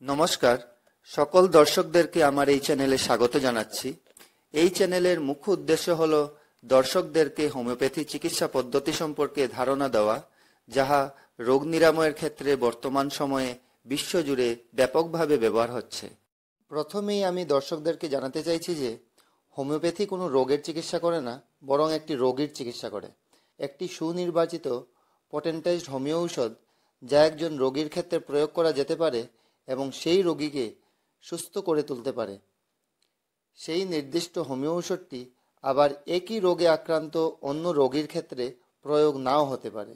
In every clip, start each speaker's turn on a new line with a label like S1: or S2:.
S1: নমস্কার, সকল দর্শকদেরকে আমার এই চ্যানেলে স্বাগত জানাচ্ছি। এই চ্যানেলের মুখ্য উদ্দেশ্য হলো দর্শকদেরকে হোমিওপ্যাথি চিকিৎসা পদ্ধতি সম্পর্কে ধারণা দেওয়া, যাহা রোগ নিরাময়ের ক্ষেত্রে বর্তমান সময়ে বিশ্বজুড়ে ব্যাপকভাবে ব্যবহার হচ্ছে। প্রথমেই আমি দর্শকদেরকে জানাতে চাইছি যে হোমিওপ্যাথি কোনো রোগের চিকিৎসা করে না, বরং একটি রোগীর চিকিৎসা করে। একটি সুনির্বাচিত পটেন্টাইজড হোমিও ঔষধ যা একজন রোগীর ক্ষেত্রে প্রয়োগ করা যেতে পারে এবং সেই রোগীকে সুস্থ করে তুলতে পারে। সেই নির্দিষ্ট হোমিও ঔষধটি আবার একই রোগে আক্রান্ত অন্য রোগীর ক্ষেত্রে প্রয়োগ নাও হতে পারে।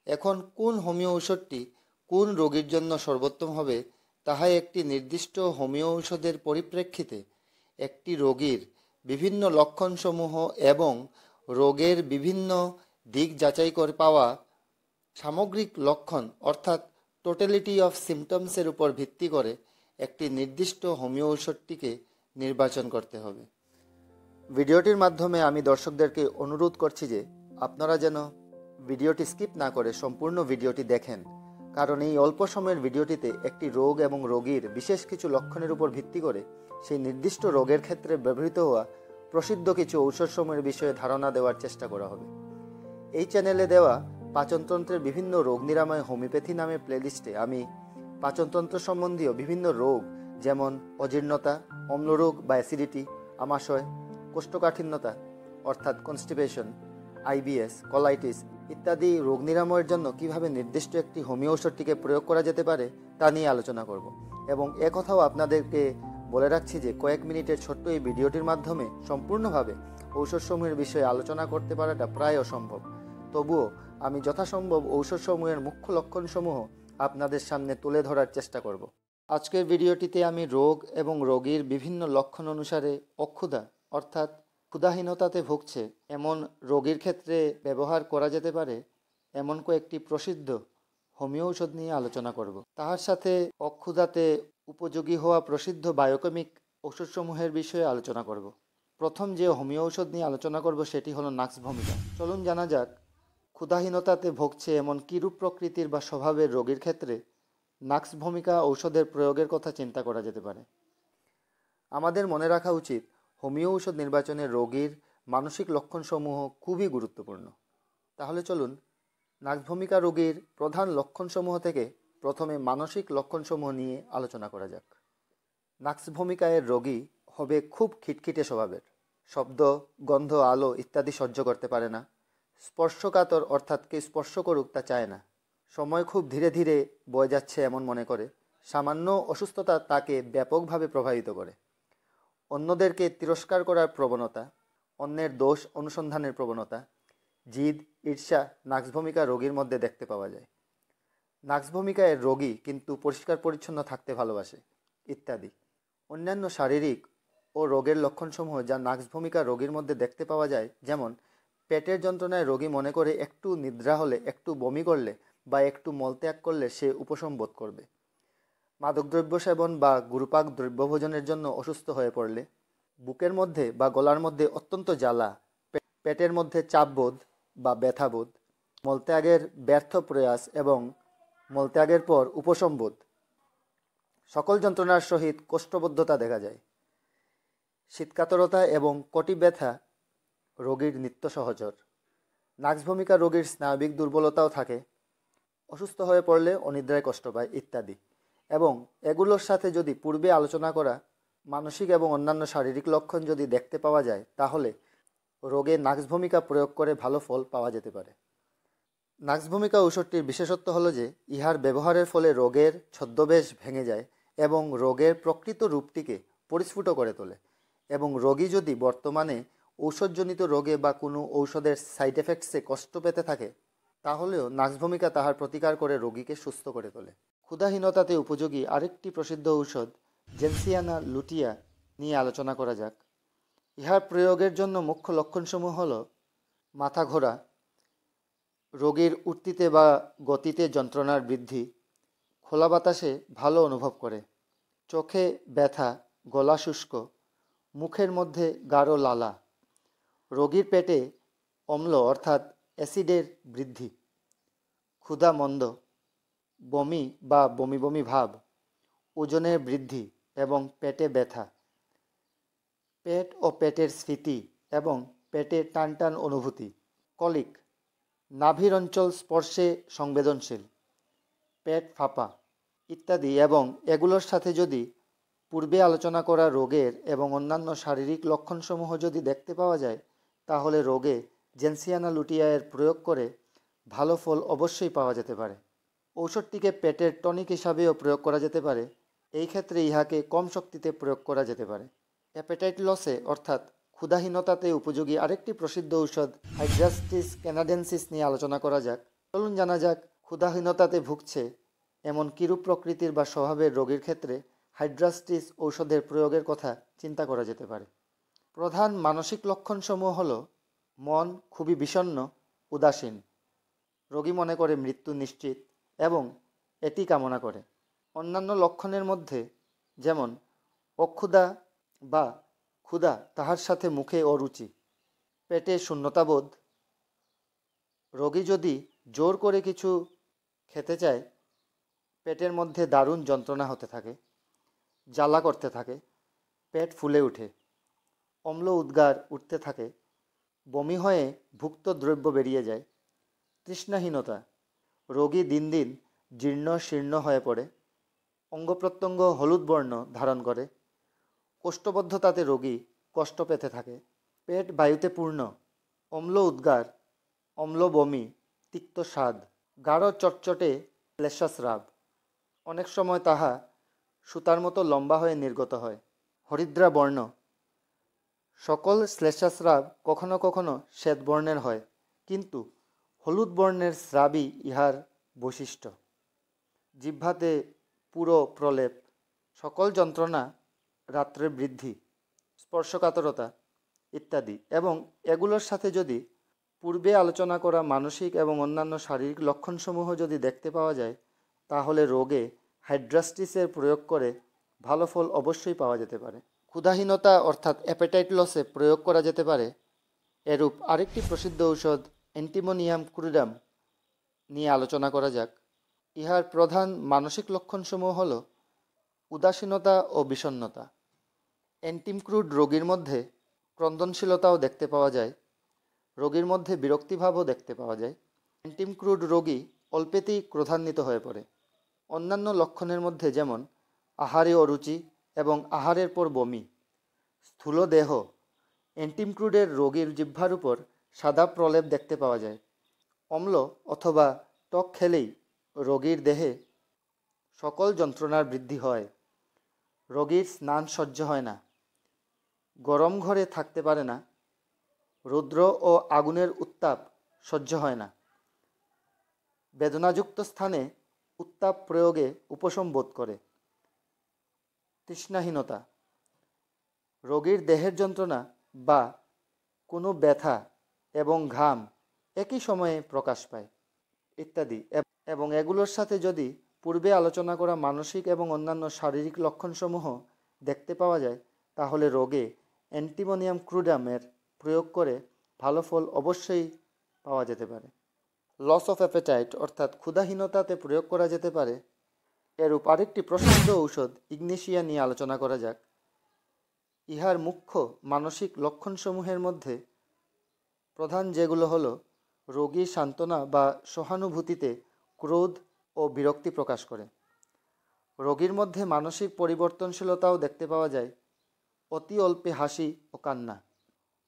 S1: এখন কোন হোমিও ঔষধটি কোন রোগীর জন্য সর্বোত্তম হবে, তাহা একটি নির্দিষ্ট হোমিও ঔষধের পরিপ্রেক্ষিতে একটি রোগীর বিভিন্ন লক্ষণসমূহ এবং রোগের বিভিন্ন দিক যাচাই করে পাওয়া সামগ্রিক লক্ষণ অর্থাৎ টোটালিটি অফ সিমটমসের উপর ভিত্তি করে একটি নির্দিষ্ট হোমিও ঔষধটিকে নির্বাচন করতে হবে। ভিডিওটির মাধ্যমে আমি দর্শকদেরকে অনুরোধ করছি যে আপনারা যেন ভিডিওটি স্কিপ না করে সম্পূর্ণ ভিডিওটি দেখেন, কারণ এই অল্প সময়ের ভিডিওটিতে একটি রোগ এবং রোগীর বিশেষ কিছু লক্ষণের উপর ভিত্তি করে সেই নির্দিষ্ট রোগের ক্ষেত্রে ব্যবহৃত হওয়া প্রসিদ্ধ কিছু ঔষধসমূহের বিষয়ে ধারণা দেওয়ার চেষ্টা করা হবে। এই চ্যানেলে দেওয়া পাচনতন্ত্রের বিভিন্ন রোগ নিরাময় হোমিওপ্যাথি নামে প্লেলিস্টে আমি পাচনতন্ত্র সম্বন্ধীয় বিভিন্ন রোগ যেমন অজীর্ণতা, অম্লরোগ বা অ্যাসিডিটি, আমাশয়, কোষ্ঠকাঠিন্যতা অর্থাৎ কনস্টিপেশন, আইবিএস, কলাইটিস ইত্যাদি রোগ নিরাময়ের জন্য কিভাবে নির্দিষ্ট একটি হোমিও ঔষধটিকে প্রয়োগ করা যেতে পারে তা নিয়ে আলোচনা করব। এবং একথাও আপনাদেরকে বলে রাখছি যে কয়েক মিনিটের ছোট্ট এই ভিডিওটির মাধ্যমে সম্পূর্ণভাবে ঔষধসমূহের বিষয়ে আলোচনা করতে পারাটা প্রায় অসম্ভব। তবুও আমি যথাসম্ভব ঔষধসমূহের মুখ্য লক্ষণসমূহ আপনাদের সামনে তুলে ধরার চেষ্টা করব। আজকের ভিডিওটিতে আমি রোগ এবং রোগীর বিভিন্ন লক্ষণ অনুসারে অক্ষুধা অর্থাৎ ক্ষুধাহীনতাতে ভুগছে এমন রোগীর ক্ষেত্রে ব্যবহার করা যেতে পারে এমন কয়েকটি প্রসিদ্ধ হোমিও ঔষধ নিয়ে আলোচনা করব। তার সাথে অক্ষুধাতে উপযোগী হওয়া প্রসিদ্ধ বায়োকেমিক ঔষধসমূহের বিষয়ে আলোচনা করব। প্রথম যে হোমিও ঔষধ নিয়ে আলোচনা করব সেটি হলো নাক্স ভমিকা। চলুন জানা যাক ক্ষুধাহীনতাতে ভুগছে এমন কিরূপ প্রকৃতির বা স্বভাবের রোগীর ক্ষেত্রে নাক্স ভমিকা ঔষধের প্রয়োগের কথা চিন্তা করা যেতে পারে। আমাদের মনে রাখা উচিত হোমিও ঔষধ নির্বাচনে রোগীর মানসিক লক্ষণসমূহ খুবই গুরুত্বপূর্ণ। তাহলে চলুন নাক্স ভমিকা রোগীর প্রধান লক্ষণসমূহ থেকে প্রথমে মানসিক লক্ষণসমূহ নিয়ে আলোচনা করা যাক। নাক্স ভমিকায়ের রোগী হবে খুব খিটখিটে স্বভাবের, শব্দ, গন্ধ, আলো ইত্যাদি সহ্য করতে পারে না, স্পর্শকাতর অর্থাৎ কে স্পর্শ করুক তা চায় না, সময় খুব ধীরে ধীরে বয়ে যাচ্ছে এমন মনে করে, সামান্য অসুস্থতা তাকে ব্যাপকভাবে প্রভাবিত করে, অন্যদেরকে তিরস্কার করার প্রবণতা, অন্যের দোষ অনুসন্ধানের প্রবণতা, জিদ, ঈর্ষা নাক্স ভমিকা রোগীর মধ্যে দেখতে পাওয়া যায়। নাক্স ভমিকায়ের রোগী কিন্তু পরিষ্কার পরিচ্ছন্ন থাকতে ভালোবাসে ইত্যাদি। অন্যান্য শারীরিক ও রোগের লক্ষণসমূহ যা নাক্স ভমিকা রোগীর মধ্যে দেখতে পাওয়া যায়, যেমন পেটের যন্ত্রণায় রোগী মনে করে একটু নিদ্রা হলে, একটু বমি করলে বা একটু মলত্যাগ করলে সে উপশম বোধ করবে, মাদকদ্রব্য সেবন বা গুরুপাক দ্রব্যভোজনের জন্য অসুস্থ হয়ে পড়লে, বুকের মধ্যে বা গলার মধ্যে অত্যন্ত জ্বালা, পেটের মধ্যে চাপবোধ বা ব্যথাবোধ, মলত্যাগের ব্যর্থ প্রয়াস এবং মলত্যাগের পর উপশম বোধ, সকল যন্ত্রণার সহিত কোষ্ঠবদ্ধতা দেখা যায়, শীতকাতরতা এবং কটি ব্যথা রোগীর নিত্য সহচর, নাক্স ভমিকা রোগীর স্নায়বিক দুর্বলতাও থাকে, অসুস্থ হয়ে পড়লে অনিদ্রায় কষ্ট পায় ইত্যাদি। এবং এগুলোর সাথে যদি পূর্বে আলোচনা করা মানসিক এবং অন্যান্য শারীরিক লক্ষণ যদি দেখতে পাওয়া যায়, তাহলে রোগে নাক্স ভমিকা প্রয়োগ করে ভালো ফল পাওয়া যেতে পারে। নাক্স ভমিকা ঔষধটির বিশেষত্ব হলো যে ইহার ব্যবহারের ফলে রোগের ছদ্মবেশ ভেঙে যায় এবং রোগের প্রকৃত রূপটিকে পরিস্ফুট করে তোলে। এবং রোগী যদি বর্তমানে ঔষধজনিত রোগে বা কোনো ঔষধের সাইড এফেক্টসে কষ্ট পেতে থাকে, তাহলেও নাক্স ভমিকা তাহার প্রতিকার করে রোগীকে সুস্থ করে তোলে। ক্ষুধাহীনতাতে উপযোগী আরেকটি প্রসিদ্ধ ঔষধ জেনসিয়ানা লুটিয়া নিয়ে আলোচনা করা যাক। ইহার প্রয়োগের জন্য মুখ্য লক্ষণসমূহ হল মাথা ঘোরা, রোগীর উঠতিতে বা গতিতে যন্ত্রণার বৃদ্ধি, খোলা বাতাসে ভালো অনুভব করে, চোখে ব্যথা, গলা শুষ্ক, মুখের মধ্যে গাঢ় লালা, রোগীর পেটে অম্ল অর্থাৎ অ্যাসিডের বৃদ্ধি, ক্ষুধা মন্দ, বমি বা বমি বমি ভাব, ওজনের বৃদ্ধি এবং পেটে ব্যথা, পেট ও পেটের স্ফীতি এবং পেটে টানটান অনুভূতি, কলিক, নাভির অঞ্চল স্পর্শে সংবেদনশীল, পেট ফাঁপা ইত্যাদি। এবং এগুলোর সাথে যদি পূর্বে আলোচনা করা রোগের এবং অন্যান্য শারীরিক লক্ষণসমূহ যদি দেখতে পাওয়া যায়, তাহলে রোগে জেনসিয়ানা লুটিয়া এর প্রয়োগ করে ভালো ফল অবশ্যই পাওয়া যেতে পারে। ঔষধটিকে পেটের টনিক হিসাবেও প্রয়োগ করা যেতে পারে। এই ক্ষেত্রে ইহাকে কম শক্তিতে প্রয়োগ করা যেতে পারে। অ্যাপেটাইট লসে অর্থাৎ ক্ষুধাহীনতাতে উপযোগী আরেকটি প্রসিদ্ধ ঔষধ হাইড্রাস্টিস ক্যানাডেন্সিস নিয়ে আলোচনা করা যাক। চলুন জানা যাক ক্ষুধাহীনতাতে ভুগছে এমন কিরূপ প্রকৃতির বা স্বভাবের রোগীর ক্ষেত্রে হাইড্রাস্টিস ঔষধের প্রয়োগের কথা চিন্তা করা যেতে পারে। প্রধান মানসিক লক্ষণসমূহ হল মন খুবই বিষণ্ণ, উদাসীন, রোগী মনে করে মৃত্যু নিশ্চিত এবং এটি কামনা করে। অন্যান্য লক্ষণের মধ্যে যেমন অক্ষুধা বা ক্ষুধা, তাহার সাথে মুখে অরুচি, পেটে শূন্যতাবোধ, রোগী যদি জোর করে কিছু খেতে চায় পেটের মধ্যে দারুণ যন্ত্রণা হতে থাকে, জ্বালা করতে থাকে, পেট ফুলে ওঠে, অম্ল উদ্গার উঠতে থাকে, বমি হয়ে ভুক্ত দ্রব্য বেরিয়ে যায়, তৃষ্ণাহীনতা, রোগী দিন দিন জীর্ণ শীর্ণ হয়ে পড়ে, অঙ্গ প্রত্যঙ্গ হলুদ বর্ণ ধারণ করে, কোষ্ঠবদ্ধতাতে রোগী কষ্ট পেতে থাকে, পেট বায়ুতে পূর্ণ, অম্ল উদ্গার, অম্ল বমি, তিক্ত স্বাদ, গাঢ় চটচটে ক্লেশাস্রাব, অনেক সময় তাহা সুতার মতো লম্বা হয়ে নির্গত হয়, হরিদ্রা বর্ণ। সকল শ্লেষাস্রাব কখনো কখনো শ্বেতবর্ণের হয়, কিন্তু হলুদ বর্ণের স্রাবই ইহার বৈশিষ্ট্য। জিহ্বাতে পুরো প্রলেপ, সকল যন্ত্রণা, রাত্রে বৃদ্ধি, স্পর্শকাতরতা ইত্যাদি। এবং এগুলোর সাথে যদি পূর্বে আলোচনা করা মানসিক এবং অন্যান্য শারীরিক লক্ষণসমূহ যদি দেখতে পাওয়া যায়, তাহলে রোগে হাইড্রাস্টিসের প্রয়োগ করে ভালো ফল অবশ্যই পাওয়া যেতে পারে। ক্ষুধাহীনতা অর্থাৎ অ্যাপেটাইট লসে প্রয়োগ করা যেতে পারে এরূপ আরেকটি প্রসিদ্ধ ঔষধ অ্যান্টিমোনিয়াম ক্রুডাম নিয়ে আলোচনা করা যাক। ইহার প্রধান মানসিক লক্ষণসমূহ হল উদাসীনতা ও বিষণ্ণতা। অ্যান্টিমক্রুড রোগীর মধ্যে ক্রন্দনশীলতাও দেখতে পাওয়া যায়, রোগীর মধ্যে বিরক্তিভাবও দেখতে পাওয়া যায়। অ্যান্টিমক্রুড রোগী অল্পেতেই ক্রোধান্বিত হয়ে পড়ে। অন্যান্য লক্ষণের মধ্যে যেমন আহারে অরুচি এবং আহারের পর বমি, স্থূল দেহ, অ্যান্টিমক্রুডের রোগীর জিহ্বার উপর সাদা প্রলেপ দেখতে পাওয়া যায়। অম্ল অথবা টক খেলেই রোগীর দেহে সকল যন্ত্রণার বৃদ্ধি হয়, রোগীর স্নান সহ্য হয় না, গরম ঘরে থাকতে পারে না, রৌদ্র ও আগুনের উত্তাপ সহ্য হয় না, বেদনাযুক্ত স্থানে উত্তাপ প্রয়োগে উপশম বোধ করে। তৃষ্ণাহীনতা, রোগীর দেহের যন্ত্রণা বা কোনো ব্যথা এবং ঘাম একই সময়ে প্রকাশ পায় ইত্যাদি। এবং এগুলোর সাথে যদি পূর্বে আলোচনা করা মানসিক এবং অন্যান্য শারীরিক লক্ষণসমূহ দেখতে পাওয়া যায়, তাহলে রোগে অ্যান্টিমোনিয়াম ক্রুডামের প্রয়োগ করে ভালো ফল অবশ্যই পাওয়া যেতে পারে। লস অফ অ্যাপেটাইট অর্থাৎ ক্ষুধাহীনতাতে প্রয়োগ করা যেতে পারে এরূপ আরেকটি প্রসিদ্ধ ঔষধ ইগনেশিয়া নিয়ে আলোচনা করা যাক। ইহার মুখ্য মানসিক লক্ষণসমূহের মধ্যে প্রধান যেগুলো হলো রোগী সান্ত্বনা বা সহানুভূতিতে ক্রোধ ও বিরক্তি প্রকাশ করে, রোগীর মধ্যে মানসিক পরিবর্তনশীলতাও দেখতে পাওয়া যায়, অতি অল্পে হাসি ও কান্না,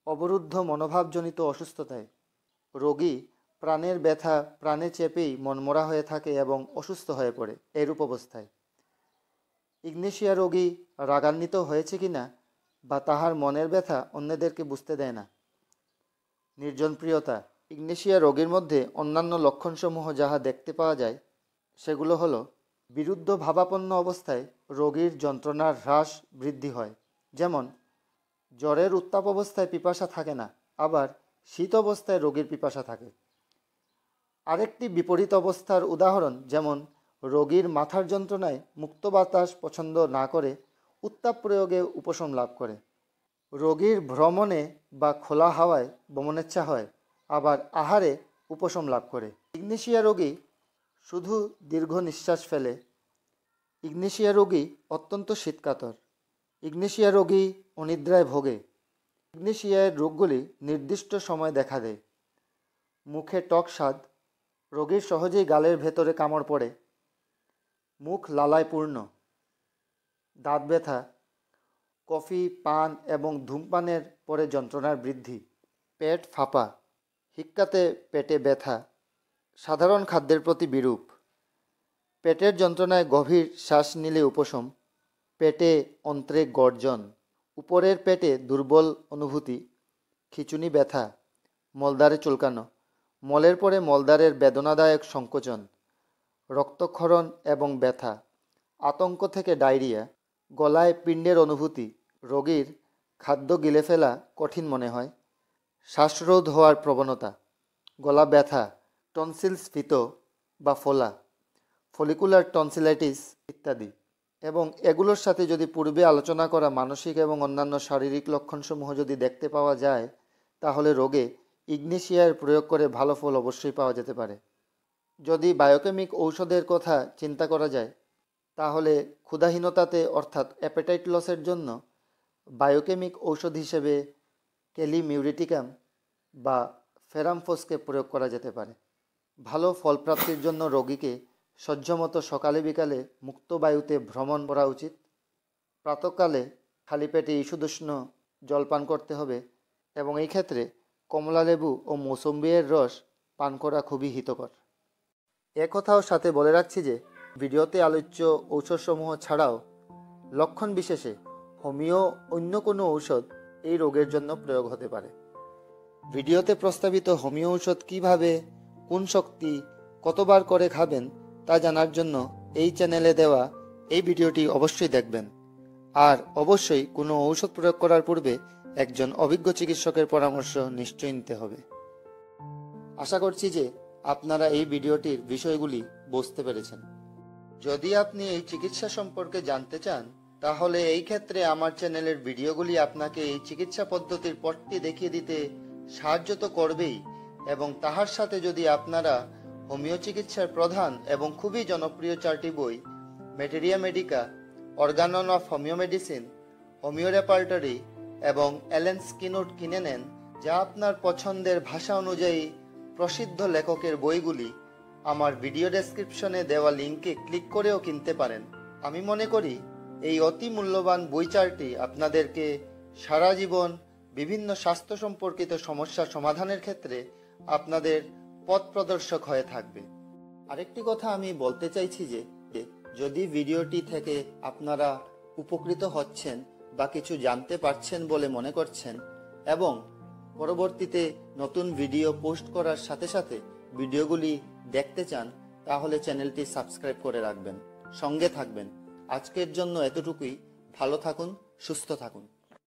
S1: অবরুদ্ধ মনোভাবজনিত অসুস্থতায় রোগী প্রাণের ব্যথা প্রাণে চেপেই মনমরা হয়ে থাকে এবং অসুস্থ হয়ে পড়ে। এরূপ অবস্থায় ইগনেশিয়া রোগী রাগান্বিত হয়েছে কিনা বা তাহার মনের ব্যথা অন্যদেরকে বুঝতে দেয় না। নির্জনপ্রিয়তা, ইগনেশিয়া রোগীর মধ্যে অন্যান্য লক্ষণসমূহ যাহা দেখতে পাওয়া যায় সেগুলো হলো বিরুদ্ধ ভাবাপন্ন অবস্থায় রোগীর যন্ত্রণার হ্রাস বৃদ্ধি হয়, যেমন জ্বরের উত্তাপ অবস্থায় পিপাসা থাকে না, আবার শীত অবস্থায় রোগীর পিপাসা থাকে। আরেকটি বিপরীত অবস্থার উদাহরণ যেমন রোগীর মাথার যন্ত্রণায় মুক্ত বাতাস পছন্দ না করে উত্তাপ প্রয়োগে উপশম লাভ করে, রোগীর ভ্রমণে বা খোলা হাওয়ায় বমনেচ্ছা হয়, আবার আহারে উপশম লাভ করে। ইগনেশিয়া রোগী শুধু দীর্ঘ নিঃশ্বাস ফেলে, ইগনেশিয়া রোগী অত্যন্ত শীতকাতর। ইগনেশিয়া রোগী অনিদ্রায় ভোগে। ইগনেশিয়ার রোগগুলি নির্দিষ্ট সময় দেখা দেয়। মুখে টক স্বাদ, রোগীর সহজেই গালের ভেতরে কামড় পড়ে, মুখ লালায় পূর্ণ, দাঁত ব্যথা, কফি, পান এবং ধূমপানের পরে যন্ত্রণার বৃদ্ধি, পেট ফাঁপা, হিক্কাতে পেটে ব্যথা, সাধারণ খাদ্যের প্রতি বিরূপ, পেটের যন্ত্রণায় গভীর শ্বাস নিলে উপশম, পেটে অন্ত্রে গর্জন, উপরের পেটে দুর্বল অনুভূতি, খিঁচুনি ব্যথা, মলদ্বারে চুলকানো, মলের পরে মলদ্বারের বেদনাদায়ক সংকোচন, রক্তক্ষরণ এবং ব্যথা, আতঙ্ক থেকে ডায়রিয়া, গলায় পিণ্ডের অনুভূতি, রোগীর খাদ্য গিলে ফেলা কঠিন মনে হয়, শ্বাসরোধ হওয়ার প্রবণতা, গলা ব্যথা, টনসিল স্ফীত বা ফোলা, ফলিকুলার টনসিলাইটিস ইত্যাদি। এবং এগুলোর সাথে যদি পূর্বে আলোচনা করা মানসিক এবং অন্যান্য শারীরিক লক্ষণসমূহ যদি দেখতে পাওয়া যায়, তাহলে রোগে ইগনেশিয়ার প্রয়োগ করে ভালো ফল অবশ্যই পাওয়া যেতে পারে। যদি বায়োকেমিক ঔষধের কথা চিন্তা করা যায়, তাহলে ক্ষুধাহীনতাতে অর্থাৎ অ্যাপেটাইট লসের জন্য বায়োকেমিক ঔষধ হিসেবে ক্যালিমিউরেটিকাম বা ফেরামফোসকে প্রয়োগ করা যেতে পারে। ভালো ফলপ্রাপ্তির জন্য রোগীকে সহ্যমতো সকালে বিকালে মুক্ত বায়ুতে ভ্রমণ করা উচিত। প্রাতকালে খালি পেটে ঈষদুষ্ণ জল পান করতে হবে এবং এই ক্ষেত্রে কমলালেবু ও মৌসুম্বির রস পান করা খুবই হিতকর। কথাও সাথে বলে রাখছি যে ভিডিওতে আলোচ্য ঔষধসমূহ ছাড়াও লক্ষণ বিশেষে হোমিও অন্য কোনো ঔষধ এই রোগের জন্য প্রয়োগ হতে পারে। ভিডিওতে প্রস্তাবিত হোমিও ঔষধ কীভাবে, কোন শক্তি, কতবার করে খাবেন তা জানার জন্য এই চ্যানেলে দেওয়া এই ভিডিওটি অবশ্যই দেখবেন। আর অবশ্যই কোনো ঔষধ প্রয়োগ করার পূর্বে একজন অভিজ্ঞ চিকিৎসকের পরামর্শ নিশ্চয়ই নিতে হবে। আশা করছি যে আপনারা এই ভিডিওটির বিষয়গুলি বুঝতে পেরেছেন। যদি আপনি এই চিকিৎসা সম্পর্কে জানতে চান, তাহলে এই ক্ষেত্রে আমার চ্যানেলের ভিডিওগুলি আপনাকে এই চিকিৎসা পদ্ধতির পথটি দেখিয়ে দিতে সাহায্য তো করবেই, এবং তাহার সাথে যদি আপনারা হোমিও চিকিৎসার প্রধান এবং খুবই জনপ্রিয় 4টি বই Materia Medica, Organon of Homoeo Medicine, Homoeo Repertory এবং অ্যালেন স্কিনউড কিনে নেন, যা আপনার পছন্দের ভাষা অনুযায়ী প্রসিদ্ধ লেখকের বইগুলি আমার ভিডিও ডেসক্রিপশনে দেওয়া লিঙ্কে ক্লিক করেও কিনতে পারেন। আমি মনে করি এই অতি মূল্যবান বই 4টি আপনাদেরকে সারা জীবন বিভিন্ন স্বাস্থ্য সম্পর্কিত সমস্যা সমাধানের ক্ষেত্রে আপনাদের পথ প্রদর্শক হয়ে থাকবে। আরেকটি কথা আমি বলতে চাইছি যে যদি ভিডিওটি থেকে আপনারা উপকৃত হচ্ছেন বা কিছু জানতে পারছেন বলে মনে করছেন এবং পরবর্তীতে নতুন ভিডিও পোস্ট করার সাথে সাথে ভিডিওগুলি দেখতে চান, তাহলে চ্যানেলটি সাবস্ক্রাইব করে রাখবেন, সঙ্গে থাকবেন। আজকের জন্য এতটুকুই। ভালো থাকুন, সুস্থ থাকুন।